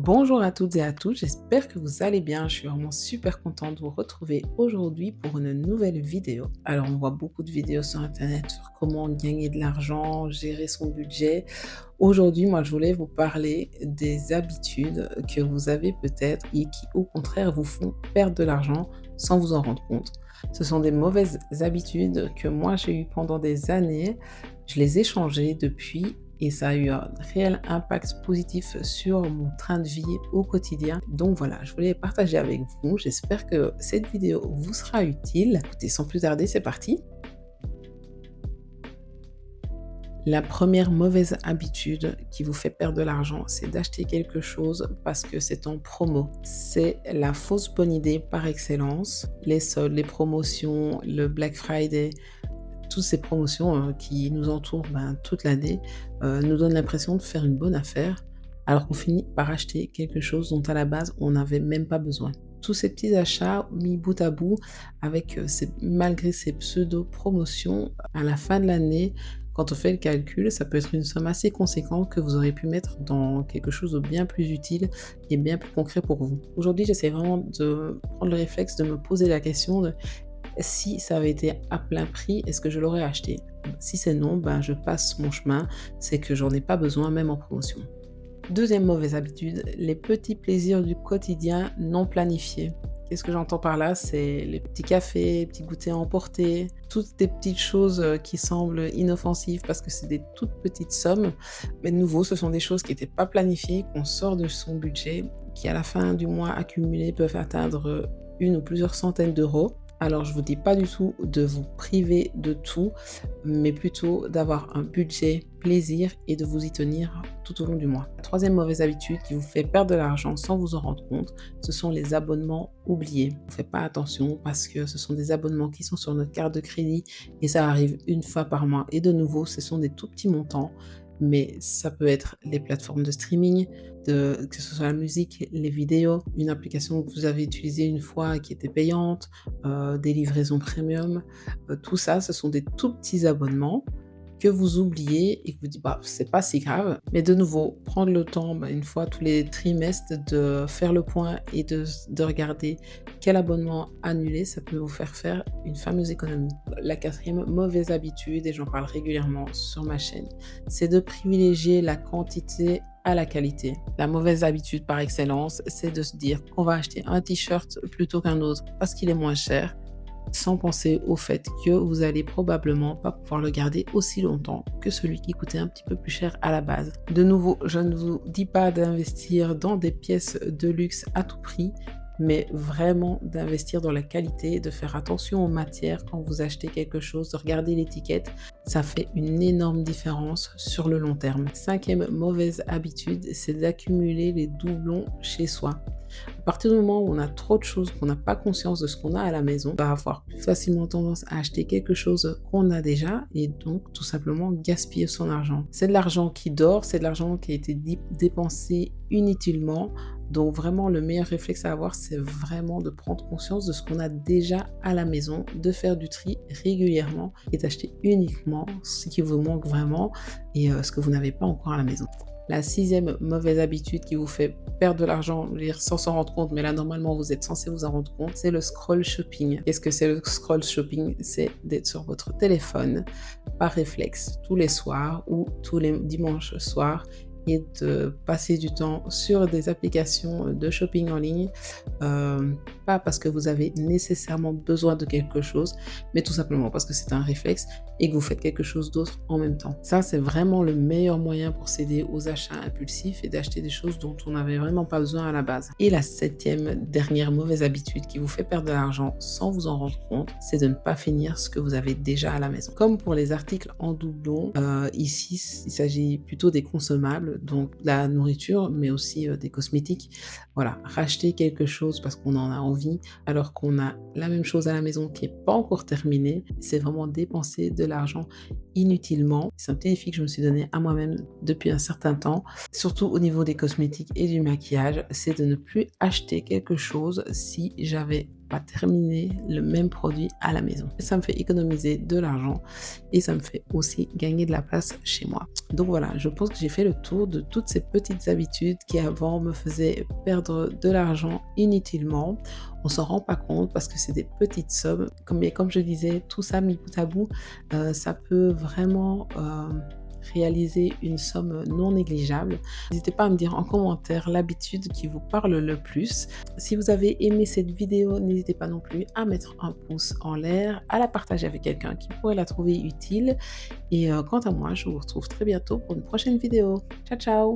Bonjour à toutes et à tous, j'espère que vous allez bien. Je suis vraiment super contente de vous retrouver aujourd'hui pour une nouvelle vidéo. Alors, on voit beaucoup de vidéos sur Internet sur comment gagner de l'argent, gérer son budget. Aujourd'hui, moi, je voulais vous parler des habitudes que vous avez peut-être et qui, au contraire, vous font perdre de l'argent sans vous en rendre compte. Ce sont des mauvaises habitudes que moi, j'ai eues pendant des années. Je les ai changées depuis et ça a eu un réel impact positif sur mon train de vie au quotidien. Donc voilà, je voulais partager avec vous. J'espère que cette vidéo vous sera utile. Écoutez, sans plus tarder, c'est parti. La première mauvaise habitude qui vous fait perdre de l'argent, c'est d'acheter quelque chose parce que c'est en promo. C'est la fausse bonne idée par excellence. Les soldes, les promotions, le Black Friday, toutes ces promotions qui nous entourent toute l'année nous donnent l'impression de faire une bonne affaire, alors qu'on finit par acheter quelque chose dont à la base on n'avait même pas besoin. Tous ces petits achats mis bout à bout avec malgré ces pseudo-promotions, à la fin de l'année, quand on fait le calcul, ça peut être une somme assez conséquente que vous aurez pu mettre dans quelque chose de bien plus utile et bien plus concret pour vous. Aujourd'hui, j'essaie vraiment de prendre le réflexe de me poser la question de si ça avait été à plein prix, est-ce que je l'aurais acheté? Si c'est non, je passe mon chemin, c'est que j'en ai pas besoin, même en promotion. Deuxième mauvaise habitude, les petits plaisirs du quotidien non planifiés. Qu'est-ce que j'entends par là? C'est les petits cafés, les petits goûters à emporter, toutes ces petites choses qui semblent inoffensives parce que c'est des toutes petites sommes. Mais de nouveau, ce sont des choses qui n'étaient pas planifiées, qu'on sort de son budget, qui à la fin du mois accumulés peuvent atteindre une ou plusieurs centaines d'euros. Alors, je vous dis pas du tout de vous priver de tout, mais plutôt d'avoir un budget plaisir et de vous y tenir tout au long du mois. La troisième mauvaise habitude qui vous fait perdre de l'argent sans vous en rendre compte, ce sont les abonnements oubliés. On ne fait pas attention parce que ce sont des abonnements qui sont sur notre carte de crédit et ça arrive une fois par mois. Et de nouveau, ce sont des tout petits montants, mais ça peut être les plateformes de streaming, que ce soit la musique, les vidéos, une application que vous avez utilisée une fois et qui était payante, des livraisons premium. Tout ça, ce sont des tout petits abonnements que vous oubliez et que vous dites: «Bah, c'est pas si grave». Mais de nouveau, prendre le temps, une fois tous les trimestres de faire le point et de regarder quel abonnement annuler, ça peut vous faire une fameuse économie. La quatrième mauvaise habitude, et j'en parle régulièrement sur ma chaîne, c'est de privilégier la quantité à la qualité. La mauvaise habitude par excellence, c'est de se dire qu'on va acheter un t-shirt plutôt qu'un autre parce qu'il est moins cher, sans penser au fait que vous allez probablement pas pouvoir le garder aussi longtemps que celui qui coûtait un petit peu plus cher à la base. De nouveau, je ne vous dis pas d'investir dans des pièces de luxe à tout prix, mais vraiment d'investir dans la qualité, de faire attention aux matières quand vous achetez quelque chose, de regarder l'étiquette. Ça fait une énorme différence sur le long terme. Cinquième mauvaise habitude, c'est d'accumuler les doublons chez soi. À partir du moment où on a trop de choses, qu'on n'a pas conscience de ce qu'on a à la maison, on va avoir plus facilement tendance à acheter quelque chose qu'on a déjà et donc tout simplement gaspiller son argent. C'est de l'argent qui dort, c'est de l'argent qui a été dépensé inutilement. Donc vraiment, le meilleur réflexe à avoir, c'est vraiment de prendre conscience de ce qu'on a déjà à la maison, de faire du tri régulièrement et d'acheter uniquement ce qui vous manque vraiment et ce que vous n'avez pas encore à la maison. La sixième mauvaise habitude qui vous fait perdre de l'argent, je veux dire, sans s'en rendre compte, mais là normalement vous êtes censé vous en rendre compte, c'est le scroll shopping. Qu'est-ce que c'est le scroll shopping? C'est d'être sur votre téléphone par réflexe tous les soirs ou tous les dimanches soirs et de passer du temps sur des applications de shopping en ligne, pas parce que vous avez nécessairement besoin de quelque chose, mais tout simplement parce que c'est un réflexe et que vous faites quelque chose d'autre en même temps. Ça, c'est vraiment le meilleur moyen pour céder aux achats impulsifs et d'acheter des choses dont on n'avait vraiment pas besoin à la base. Et la septième, dernière mauvaise habitude qui vous fait perdre de l'argent sans vous en rendre compte, c'est de ne pas finir ce que vous avez déjà à la maison. Comme pour les articles en doublon, ici, il s'agit plutôt des consommables, donc de la nourriture, mais aussi des cosmétiques. Voilà, racheter quelque chose parce qu'on en a envie, alors qu'on a la même chose à la maison qui n'est pas encore terminée, c'est vraiment dépenser de l'argent inutilement. C'est un petit défi que je me suis donné à moi-même depuis un certain temps, surtout au niveau des cosmétiques et du maquillage, c'est de ne plus acheter quelque chose si j'avais pas terminer le même produit à la maison. Ça me fait économiser de l'argent et ça me fait aussi gagner de la place chez moi. Donc voilà, je pense que j'ai fait le tour de toutes ces petites habitudes qui avant me faisaient perdre de l'argent inutilement. On s'en rend pas compte parce que c'est des petites sommes. Mais comme je disais, tout ça mis bout à bout, ça peut vraiment réaliser une somme non négligeable. N'hésitez pas à me dire en commentaire l'habitude qui vous parle le plus. Si vous avez aimé cette vidéo, n'hésitez pas non plus à mettre un pouce en l'air, à la partager avec quelqu'un qui pourrait la trouver utile. Et quant à moi, je vous retrouve très bientôt pour une prochaine vidéo. Ciao, ciao!